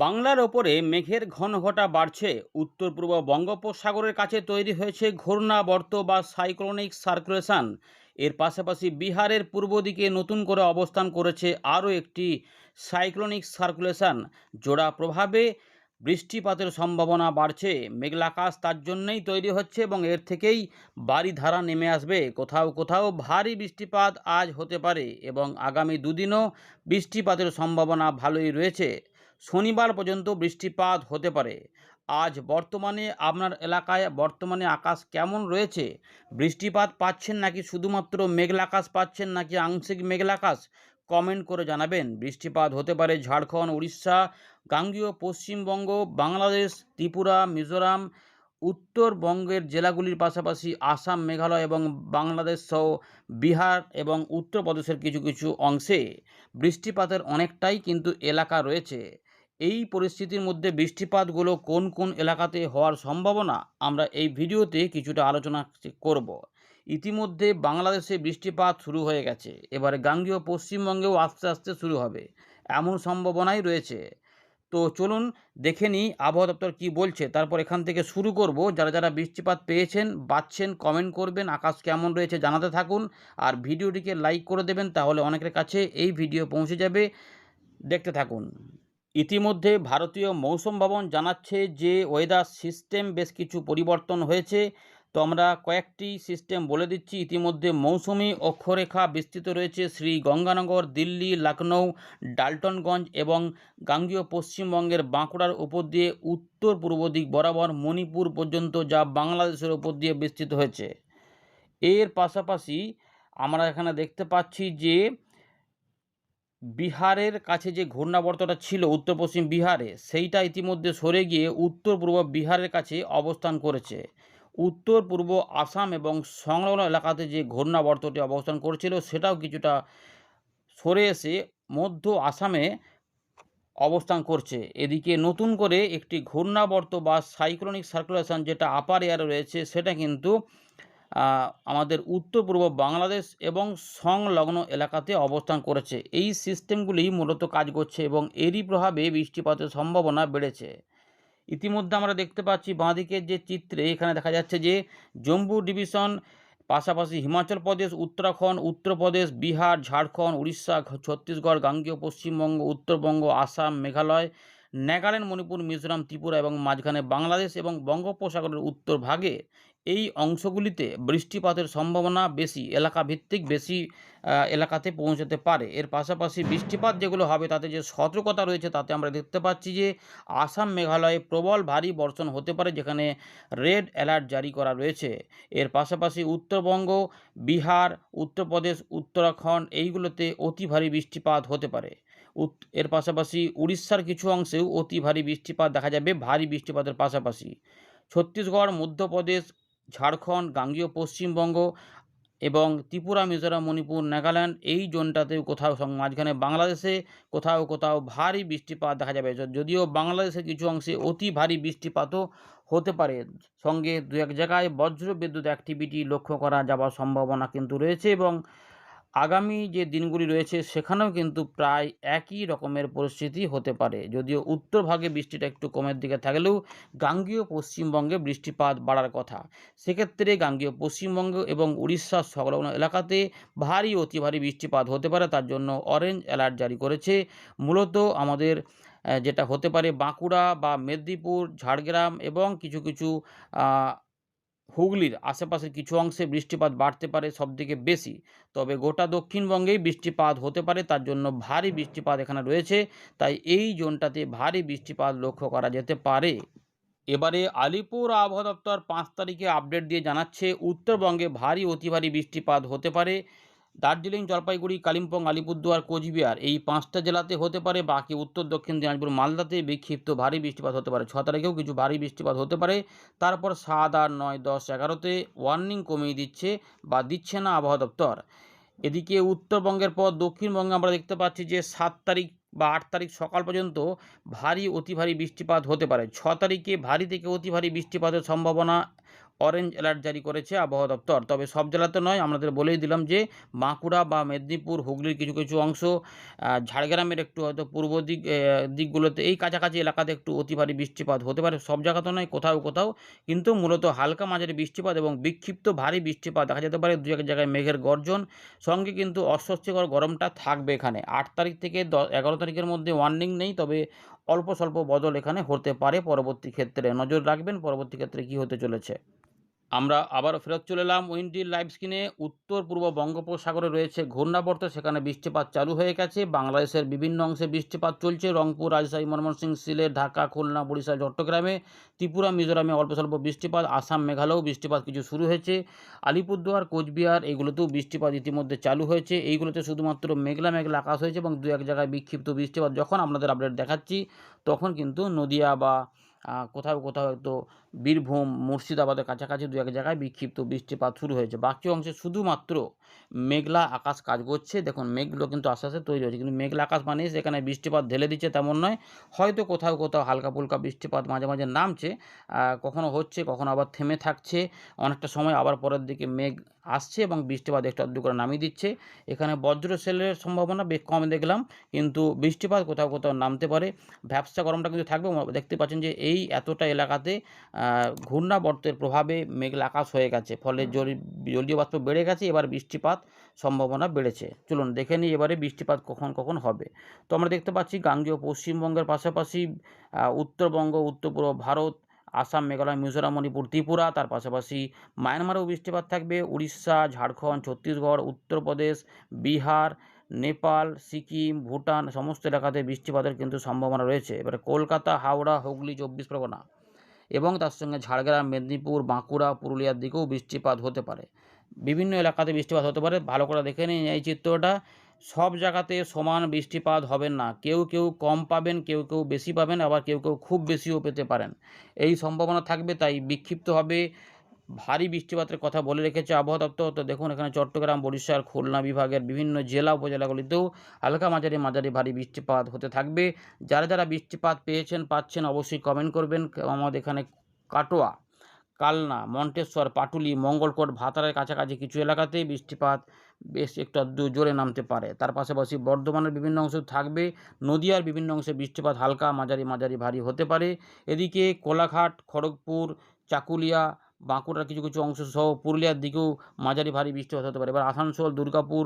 বাংলার ওপরে মেঘের ঘনঘটা বাড়ছে। উত্তর পূর্ব বঙ্গোপসাগরের কাছে তৈরি হয়েছে ঘূর্ণাবর্ত বা সাইক্লোনিক সার্কুলেশন। এর পাশাপাশি বিহারের পূর্ব দিকে নতুন করে অবস্থান করেছে আরও একটি সাইক্লোনিক সার্কুলেশন। জোড়া প্রভাবে বৃষ্টিপাতের সম্ভাবনা বাড়ছে। মেঘলা আকাশ তার জন্যই তৈরি হচ্ছে এবং এর থেকেই বারিধারা নেমে আসবে। কোথাও কোথাও ভারী বৃষ্টিপাত আজ হতে পারে এবং আগামী দুদিনও বৃষ্টিপাতের সম্ভাবনা ভালোই রয়েছে। শনিবার পর্যন্ত বৃষ্টিপাত হতে পারে। আজ বর্তমানে আপনার এলাকায় আকাশ কেমন রয়েছে? বৃষ্টিপাত পাচ্ছেন নাকি শুধুমাত্র মেঘলা আকাশ পাচ্ছেন, নাকি আংশিক মেঘলা আকাশ? কমেন্ট করে জানাবেন। বৃষ্টিপাত হতে পারে ঝাড়খণ্ড, উড়িষ্যা, গাঙ্গেয় পশ্চিমবঙ্গ, বাংলাদেশ, ত্রিপুরা, মিজোরাম, উত্তরবঙ্গের জেলাগুলির পাশাপাশি আসাম, মেঘালয় এবং বাংলাদেশ সহ বিহার এবং উত্তরপ্রদেশের কিছু কিছু অংশে বৃষ্টিপাতের অনেকটাই কিন্তু এলাকা রয়েছে। এই পরিস্থিতির মধ্যে বৃষ্টিপাতগুলো কোন কোন এলাকাতে হওয়ার সম্ভাবনা আমরা এই ভিডিওতে কিছুটা আলোচনা করব। ইতিমধ্যে বাংলাদেশে বৃষ্টিপাত শুরু হয়ে গেছে, এবারে গাঙ্গেয় পশ্চিমবঙ্গেও আস্তে আস্তে শুরু হবে এমন সম্ভাবনাই রয়েছে। তো চলুন দেখে নিই আবহাওয়া দপ্তর কী বলছে, তারপর এখান থেকে শুরু করব। যারা যারা বৃষ্টিপাত পেয়েছেন, পাচ্ছেন, কমেন্ট করবেন, আকাশ কেমন রয়েছে জানাতে থাকুন। আর ভিডিওটিকে লাইক করে দেবেন, তাহলে অনেকের কাছে এই ভিডিও পৌঁছে যাবে। দেখতে থাকুন। ইতিমধ্যে ভারতীয় মৌসুম ভবন জানাচ্ছে যে ওয়েদার সিস্টেম বেশ কিছু পরিবর্তন হয়েছে। তো আমরা কয়েকটি সিস্টেম বলে দিচ্ছি। ইতিমধ্যে মৌসুমি অক্ষরেখা বিস্তৃত রয়েছে শ্রী গঙ্গানগর, দিল্লি, লখনৌ, ডাল্টনগঞ্জ এবং গাঙ্গেয় পশ্চিমবঙ্গের বাঁকুড়ার উপর দিয়ে উত্তর পূর্ব দিক বরাবর মণিপুর পর্যন্ত, যা বাংলাদেশের উপর দিয়ে বিস্তৃত হয়েছে। এর পাশাপাশি আমরা এখানে দেখতে পাচ্ছি যে বিহারের কাছে যে ঘূর্ণাবর্তটা ছিল উত্তর পশ্চিম বিহারে, সেইটা ইতিমধ্যে সরে গিয়ে উত্তর পূর্ব বিহারের কাছে অবস্থান করেছে। উত্তর পূর্ব আসাম এবং সংলগ্ন এলাকাতে যে ঘূর্ণাবর্তটি অবস্থান করেছিল, সেটাও কিছুটা সরে এসে মধ্য আসামে অবস্থান করছে। এদিকে নতুন করে একটি ঘূর্ণাবর্ত বা সাইক্লোনিক সার্কুলেশন যেটা আপার এয়ারে রয়েছে, সেটা কিন্তু আমাদের উত্তর পূর্ব বাংলাদেশ এবং সংলগ্ন এলাকাতে অবস্থান করেছে। এই সিস্টেমগুলি মূলত কাজ করছে এবং এরই প্রভাবে বৃষ্টিপাতের সম্ভাবনা বেড়েছে। ইতিমধ্যে আমরা দেখতে পাচ্ছি বাঁদিকের যে চিত্রে, এখানে দেখা যাচ্ছে যে জম্মু ডিভিশন, পাশাপাশি হিমাচল প্রদেশ, উত্তরাখণ্ড, উত্তরপ্রদেশ, বিহার, ঝাড়খণ্ড, উড়িষ্যা, ছত্তিশগড়, গাঙ্গেয় পশ্চিমবঙ্গ, উত্তরবঙ্গ, আসাম, মেঘালয়, নাগাল্যান্ড, মণিপুর, মিজোরাম, ত্রিপুরা এবং মাঝখানে বাংলাদেশ এবং বঙ্গোপসাগরের উত্তর ভাগে এই অংশগুলিতে বৃষ্টিপাতের সম্ভাবনা বেশি, এলাকাভিত্তিক বেশি এলাকাতে পৌঁছাতে পারে। এর পাশাপাশি বৃষ্টিপাত যেগুলো হবে তাতে যে সতর্কতা রয়েছে, তাতে আমরা দেখতে পাচ্ছি যে আসাম, মেঘালয়ে প্রবল ভারী বর্ষণ হতে পারে, যেখানে রেড অ্যালার্ট জারি করা রয়েছে। এর পাশাপাশি উত্তরবঙ্গ, বিহার, উত্তরপ্রদেশ, উত্তরাখণ্ড এইগুলোতে অতি ভারী বৃষ্টিপাত হতে পারে। এর পাশাপাশি উড়িষ্যার কিছু অংশেও অতি ভারী বৃষ্টিপাত দেখা যাবে, ভারী বৃষ্টিপাতের পাশাপাশি ছত্তিশগড়, মধ্যপ্রদেশ, ঝাড়খণ্ড, গাঙ্গেয় পশ্চিমবঙ্গ এবং ত্রিপুরা, মিজোরাম, মণিপুর, নাগাল্যান্ড এই জোনটাতেও কোথাও মাঝখানে বাংলাদেশে কোথাও কোথাও ভারী বৃষ্টিপাত দেখা যাবে। যদিও বাংলাদেশের কিছু অংশে অতি ভারী বৃষ্টিপাতও হতে পারে, সঙ্গে দু এক জায়গায় বজ্র বিদ্যুৎ অ্যাক্টিভিটি লক্ষ্য করা যাওয়ার সম্ভাবনা কিন্তু রয়েছে এবং আগামী যে দিনগুলি রয়েছে সেখানেও কিন্তু প্রায় একই রকমের পরিস্থিতি হতে পারে। যদিও উত্তর ভাগে বৃষ্টিটা একটু কমের দিকে থাকলেও গাঙ্গেয় পশ্চিমবঙ্গে বৃষ্টিপাত বাড়ার কথা। সেক্ষেত্রে গাঙ্গেয় পশ্চিমবঙ্গ এবং উড়িষ্যার সংলগ্ন এলাকাতে ভারী অতি ভারী বৃষ্টিপাত হতে পারে, তার জন্য অরেঞ্জ অ্যালার্ট জারি করেছে। মূলত আমাদের যেটা হতে পারে বাঁকুড়া বা মেদিনীপুর, ঝাড়গ্রাম এবং কিছু কিছু হুগলির আশেপাশের কিছু অংশে বৃষ্টিপাত বাড়তে পারে সবথেকে বেশি। তবে গোটা দক্ষিণবঙ্গেই বৃষ্টিপাত হতে পারে, তার জন্য ভারী বৃষ্টিপাত এখানে রয়েছে। তাই এই জোনটাতে ভারী বৃষ্টিপাত লক্ষ্য করা যেতে পারে। এবারে আলিপুর আবহাওয়া দপ্তর 5 তারিখে আপডেট দিয়ে জানাচ্ছে উত্তরবঙ্গে ভারী অতি ভারী বৃষ্টিপাত হতে পারে। দার্জিলিং, জলপাইগুড়ি, কালিম্পং, আলিপুরদুয়ার, কোচবিহার এই 5টা জেলাতে হতে পারে। বাকি উত্তর দক্ষিণ দিনাজপুর, মালদাতে বিক্ষিপ্ত ভারী বৃষ্টিপাত হতে পারে। 6 তারিখেও কিছু ভারী বৃষ্টিপাত হতে পারে। তারপর 7, 8, 9, 10, 11তে ওয়ার্নিং কমিয়ে দিচ্ছে বা দিচ্ছে না আবহাওয়া দপ্তর। এদিকে উত্তরবঙ্গের পর দক্ষিণবঙ্গে আমরা দেখতে পাচ্ছি যে 7 তারিখ বা 8 তারিখ সকাল পর্যন্ত ভারী অতি ভারী বৃষ্টিপাত হতে পারে। 6 তারিখে ভারী থেকে অতি ভারী বৃষ্টিপাতের সম্ভাবনা অরেঞ্জ অ্যালার্ট জারি করেছে আবহাওয়া দপ্তর। তবে সব জেলাতে নয়, আমাদের বলেই দিলাম যে বাঁকুড়া বা মেদিনীপুর, হুগলির কিছু কিছু অংশ, ঝাড়গ্রামের একটু হয়তো পূর্ব দিকগুলোতে, এই কাছাকাছি এলাকাতে একটু অতি ভারী বৃষ্টিপাত হতে পারে। সব জায়গাতে নয়, কোথাও কোথাও কিন্তু মূলত হালকা মাঝারি বৃষ্টিপাত এবং বিক্ষিপ্ত ভারী বৃষ্টিপাত দেখা যেতে পারে। দু এক জায়গায় মেঘের গর্জন, সঙ্গে কিন্তু অস্বস্তিকর গরমটা থাকবে এখানে। 8 তারিখ থেকে 11 তারিখের মধ্যে ওয়ার্নিং নেই, তবে অল্প স্বল্প বদল এখানে হতে পারে পরবর্তী ক্ষেত্রে। নজর রাখবেন পরবর্তী ক্ষেত্রে কী হতে চলেছে। আমরা আবারও ফেরত চলে এলাম উইন্ডির লাইভ স্ক্রিনে। উত্তর পূর্ব বঙ্গোপসাগরে রয়েছে ঘূর্ণাবর্ত, সেখানে বৃষ্টিপাত চালু হয়ে গেছে। বাংলাদেশের বিভিন্ন অংশে বৃষ্টিপাত চলছে। রংপুর, রাজশাহী, ময়মনসিংহ, সিলেট, ঢাকা, খুলনা, বরিশাল, চট্টগ্রামে, ত্রিপুরা, মিজোরামে অল্প স্বল্প বৃষ্টিপাত। আসাম, মেঘালয়েও বৃষ্টিপাত কিছু শুরু হয়েছে। আলিপুরদুয়ার, কোচবিহার এইগুলোতেও বৃষ্টিপাত ইতিমধ্যে চালু হয়েছে। এইগুলোতে শুধুমাত্র মেঘলা মেঘলা আকাশ হয়েছে এবং দু এক জায়গায় বিক্ষিপ্ত বৃষ্টিপাত। যখন আপনাদের আপডেট দেখাচ্ছি তখন কিন্তু নদিয়া বা কোথাও কোথাও হয়তো বীরভূম, মুর্শিদাবাদের কাছাকাছি দু এক জায়গায় বিক্ষিপ্ত বৃষ্টিপাত শুরু হয়েছে। বাকি অংশে শুধুমাত্র মেঘলা আকাশ কাজ করছে। দেখুন মেঘগুলো কিন্তু আস্তে আস্তে তৈরি হচ্ছে, কিন্তু মেঘলা আকাশ মানে সেখানে বৃষ্টিপাত ঢেলে দিচ্ছে তেমন নয়। হয়তো কোথাও কোথাও হালকা ফুলকা বৃষ্টিপাত মাঝে মাঝে নামছে, কখনো হচ্ছে, কখনো আবার থেমে থাকছে। অনেকটা সময় আবার পরের দিকে মেঘ আসছে এবং বৃষ্টিপাত একটু আধটু করে নামিয়ে দিচ্ছে। এখানে বজ্রসেলের সম্ভাবনা বেশ কম দেখলাম, কিন্তু বৃষ্টিপাত কোথাও কোথাও নামতে পারে। ভ্যাপসা গরমটা কিন্তু থাকবে। দেখতে পাচ্ছেন যে এই এতটা এলাকাতে ঘূর্ণাবর্তের প্রভাবে মেঘলা আকাশ হয়ে গেছে, ফলে জলীয় বাষ্প বেড়ে গেছে। এবার বৃষ্টিপাত সম্ভাবনা বেড়েছে। চলুন দেখে নিই এবারে বৃষ্টিপাত কখন কখন হবে। তো আমরা দেখতে পাচ্ছি গাঙ্গেয় পশ্চিমবঙ্গের পাশাপাশি উত্তরবঙ্গ, উত্তর পূর্ব ভারত, আসাম, মেঘালয়, মিজোরাম, মণিপুর, ত্রিপুরা, তার পাশাপাশি মায়ানমারেও বৃষ্টিপাত থাকবে। উড়িষ্যা, ঝাড়খণ্ড, ছত্তিশগড়, উত্তরপ্রদেশ, বিহার, নেপাল, সিকিম, ভুটান সমস্ত এলাকাতে বৃষ্টিপাতের কিন্তু সম্ভাবনা রয়েছে। এবারে কলকাতা, হাওড়া, হুগলি, 24 পরগনা এবং তার সঙ্গে ঝাড়গ্রাম, মেদিনীপুর, বাঁকুড়া, পুরুলিয়ার দিকেও বৃষ্টিপাত হতে পারে। বিভিন্ন এলাকাতে বৃষ্টিপাত হতে পারে। ভালো করে দেখে নিন এই চিত্রটা। সব জায়গাতে সমান বৃষ্টিপাত হবে না। কেউ কেউ কম পাবেন, কেউ কেউ বেশি পাবেন, আবার কেউ কেউ খুব বেশিও পেতে পারেন। এই সম্ভাবনা থাকবে, তাই বিক্ষিপ্তভাবে ভারী বৃষ্টিপাতের কথা বলে রেখেছে আবহাওয়া দপ্তর। তো দেখুন এখানে চট্টগ্রাম, বরিশাল, খুলনা বিভাগের বিভিন্ন জেলা উপজেলাগুলিতেও হালকা মাঝারি মাঝারি ভারী বৃষ্টিপাত হতে থাকবে। যারা যারা বৃষ্টিপাত পেয়েছেন, পাচ্ছেন, অবশ্যই কমেন্ট করবেন। আমাদের এখানে কাটোয়া, কালনা, মন্টেশ্বর, পাটুলি, মঙ্গলকোট, ভাতারের কাছাকাছি কিছু এলাকাতে বৃষ্টিপাত বেশ একটু আধটু জোরে নামতে পারে। তার পাশাপাশি বর্ধমানের বিভিন্ন অংশ থাকবে। নদিয়ার বিভিন্ন অংশে বৃষ্টিপাত হালকা মাঝারি মাঝারি ভারী হতে পারে। এদিকে কোলাঘাট, খড়গপুর, চাকুলিয়া, বাঁকুড়ার কিছু কিছু অংশ সহ পুরুলিয়ার দিকেও মাঝারি ভারী বৃষ্টিপাত হতে পারে। এবার আসানসোল, দুর্গাপুর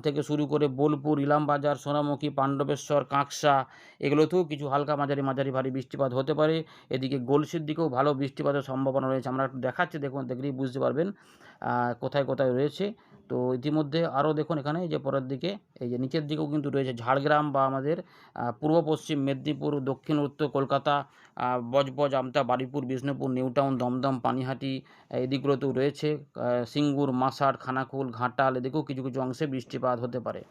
থেকে শুরু করে বোলপুর, ইলামবাজার, সোনামুখী, পাণ্ডবেশ্বর, কাঁকসা এগুলোতেও কিছু হালকা মাঝারি মাঝারি ভারী বৃষ্টিপাত হতে পারে। এদিকে গলসির দিকেও ভালো বৃষ্টিপাতের সম্ভাবনা রয়েছে। আমরা একটু দেখাচ্ছি, দেখুন দেখলেই বুঝতে পারবেন কোথায় কোথায় রয়েছে। তো ইতিমধ্যে আরও দেখুন এখানে যে পরের দিকে এই যে নিচের দিকেও কিন্তু রয়েছে ঝাড়গ্রাম বা আমাদের পূর্ব পশ্চিম মেদিনীপুর, দক্ষিণ উত্তর কলকাতা, বজবজ, আমতা, বারুইপুর, বিষ্ণুপুর, নিউটাউন, দমদম, পানিহাটি এই দিকগুলোতেও রয়েছে। সিঙ্গুর, মাসার, খানাকুল, ঘাটাল এদিকেও কিছু কিছু অংশে বৃষ্টিপাত হতে পারে।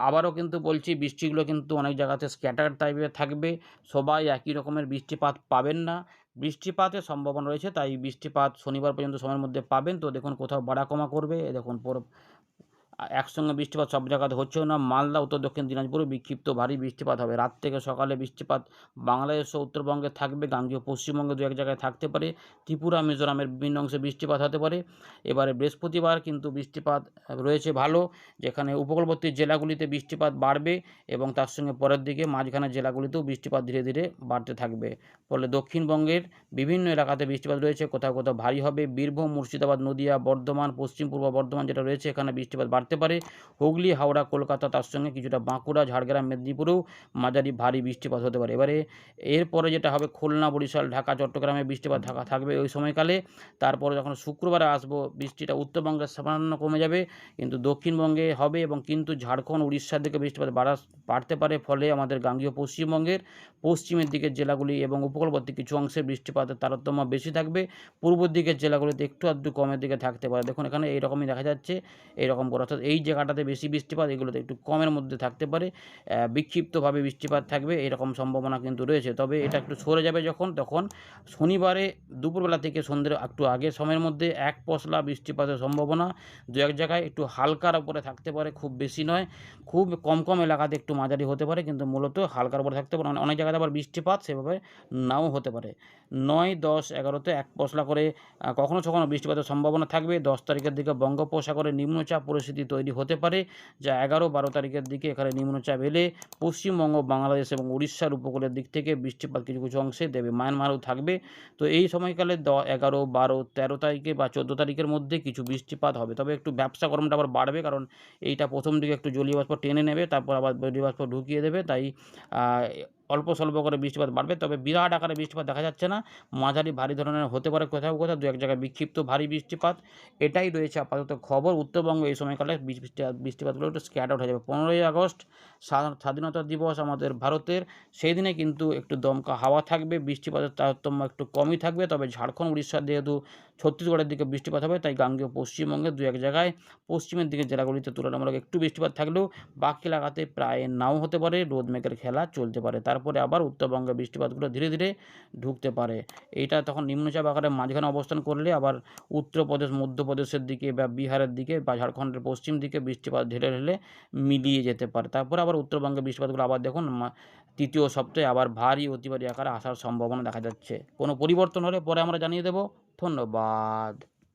আবারও কিন্তু বলছি, বৃষ্টিগুলো কিন্তু অনেক জায়গাতে স্ক্যাটার টাইপের থাকবে। সবাই একই রকমের বৃষ্টিপাত পাবেন না। বৃষ্টিপাতের সম্ভাবনা রয়েছে, তাই বৃষ্টিপাত শনিবার পর্যন্ত সময়ের মধ্যে পাবেন। তো দেখুন কোথাও বাড়া কমা করবে, দেখুন একসঙ্গে বৃষ্টিপাত সব জায়গাতে হচ্ছেও না। মালদা, উত্তর দক্ষিণ দিনাজপুরে বিক্ষিপ্ত ভারী বৃষ্টিপাত হবে। রাত থেকে সকালে বৃষ্টিপাত বাংলাদেশ ও উত্তরবঙ্গে থাকবে। গাঙ্গেয় পশ্চিমবঙ্গে দু এক জায়গায় থাকতে পারে। ত্রিপুরা, মিজোরামের বিভিন্ন অংশে বৃষ্টিপাত হতে পারে। এবারে বৃহস্পতিবার কিন্তু বৃষ্টিপাত রয়েছে ভালো, যেখানে উপকূলবর্তী জেলাগুলিতে বৃষ্টিপাত বাড়বে এবং তার সঙ্গে পরের দিকে মাঝখানের জেলাগুলিতেও বৃষ্টিপাত ধীরে ধীরে বাড়তে থাকবে। ফলে দক্ষিণবঙ্গের বিভিন্ন এলাকাতে বৃষ্টিপাত রয়েছে, কোথাও কোথাও ভারী হবে। বীরভূম, মুর্শিদাবাদ, নদিয়া, বর্ধমান, পশ্চিম পূর্ব বর্ধমান যেটা রয়েছে এখানে বৃষ্টিপাত বাড়তে পারে। হুগলি, হাওড়া, কলকাতা, তার সঙ্গে কিছুটা বাঁকুড়া, ঝাড়গ্রাম, মেদিনীপুরেও মাঝারি ভারী বৃষ্টিপাত হতে পারে। এবারে এরপরে যেটা হবে খুলনা, বরিশাল, ঢাকা, চট্টগ্রামে বৃষ্টিপাত থাকবে ওই সময়কালে। তারপরে যখন শুক্রবারে আসবো, বৃষ্টিটা উত্তরবঙ্গে সামান্য কমে যাবে, কিন্তু দক্ষিণবঙ্গে হবে এবং কিন্তু ঝাড়খণ্ড, উড়িষ্যার দিকে বৃষ্টিপাত বাড়তে পারে। ফলে আমাদের গাঙ্গেয় পশ্চিমবঙ্গের পশ্চিমের দিকের জেলাগুলি এবং উপকূলবর্তী কিছু অংশে বৃষ্টিপাতের তারতম্য বেশি থাকবে। পূর্ব দিকের জেলাগুলিতে একটু আধটু কমের দিকে থাকতে পারে। দেখুন এখানে এইরকমই দেখা যাচ্ছে, এইরকম করে অর্থাৎ অর্থাৎ এই জায়গাটাতে বেশি বৃষ্টিপাত, এগুলোতে একটু কমের মধ্যে থাকতে পারে। বিক্ষিপ্তভাবে বৃষ্টিপাত থাকবে এরকম সম্ভাবনা কিন্তু রয়েছে। তবে এটা একটু সরে যাবে তখন শনিবারে দুপুরবেলা থেকে সন্ধ্যের একটু আগের সময়ের মধ্যে এক পশলা বৃষ্টিপাতের সম্ভাবনা। দু এক জায়গায় একটু হালকার উপরে থাকতে পারে, খুব বেশি নয়। খুব কম এলাকাতে একটু মাঝারি হতে পারে, কিন্তু মূলত হালকার উপরে থাকতে পারে। অনেক জায়গাতে আবার বৃষ্টিপাত সেভাবে নাও হতে পারে। 9, 10, 11-তে এক পশলা করে কখনও সখনও বৃষ্টিপাতের সম্ভাবনা থাকবে। 10 তারিখের দিকে বঙ্গোপসাগরে নিম্নচাপ পরিস্থিতি তৈরি হতে পারে, যা 11-12 তারিখের দিকে এখানে নিম্নচাপ এলে পশ্চিমবঙ্গ, বাংলাদেশ এবং উড়িষ্যার উপকূলের দিক থেকে বৃষ্টিপাত কিছু অংশে দেবে। মায়ানমারেও থাকবে। তো এই সময়কালে 11, 12, 13 তারিখে বা 14 তারিখের মধ্যে কিছু বৃষ্টিপাত হবে। তবে একটু ব্যবসা গরমটা আবার বাড়বে, কারণ এইটা প্রথম দিকে একটু জলীয় বাষ্প টেনে নেবে, তারপর আবার জলীয় বাষ্প ঢুকিয়ে দেবে। তাই অল্প স্বল্প করে বৃষ্টিপাত বাড়বে, তবে বিরাট আকারে বৃষ্টিপাত দেখা যাচ্ছে না। মাঝারি ভারী ধরনের হতে পারে কোথাও দু এক জায়গায় বিক্ষিপ্ত ভারী বৃষ্টিপাত। এটাই রয়েছে আপাতত খবর। উত্তরবঙ্গে এই সময়কালে বৃষ্টিপাতগুলো একটু স্ক্যাটার্ড হয়ে যাবে। 15ই আগস্ট স্বাধীনতা দিবস আমাদের ভারতের, সেই দিনে কিন্তু একটু দমকা হাওয়া থাকবে, বৃষ্টিপাতের তারতম্য একটু কমই থাকবে। তবে ঝাড়খণ্ড, উড়িষ্যার যেহেতু ছত্তিশগড়ের দিকে বৃষ্টিপাত হবে, তাই গাঙ্গেয় পশ্চিমবঙ্গে দু এক জায়গায় পশ্চিমের দিকের জেলাগুলিতে তুলনামূলক একটু বৃষ্টিপাত থাকলেও বাকি এলাকাতে প্রায় নাও হতে পারে, রোদ মেঘের খেলা চলতে পারে। তারপরে আবার উত্তরবঙ্গে বৃষ্টিপাতগুলো ধীরে ধীরে ঢুকতে পারে। এইটা তখন নিম্নচাপ আকারে মাঝখানে অবস্থান করলে আবার উত্তরপ্রদেশ, মধ্যপ্রদেশের দিকে বা বিহারের দিকে বা ঝাড়খণ্ডের পশ্চিম দিকে বৃষ্টিপাত ঢেলে ঢেলে মিলিয়ে যেতে পারে। তারপরে আবার উত্তরবঙ্গে বৃষ্টিপাতগুলো আবার দেখুন তৃতীয় সপ্তাহে আবার ভারী অতি ভারী আকারে আসার সম্ভাবনা দেখা যাচ্ছে। কোনো পরিবর্তন হলে পরে আমরা জানিয়ে দেব। ধন্যবাদ।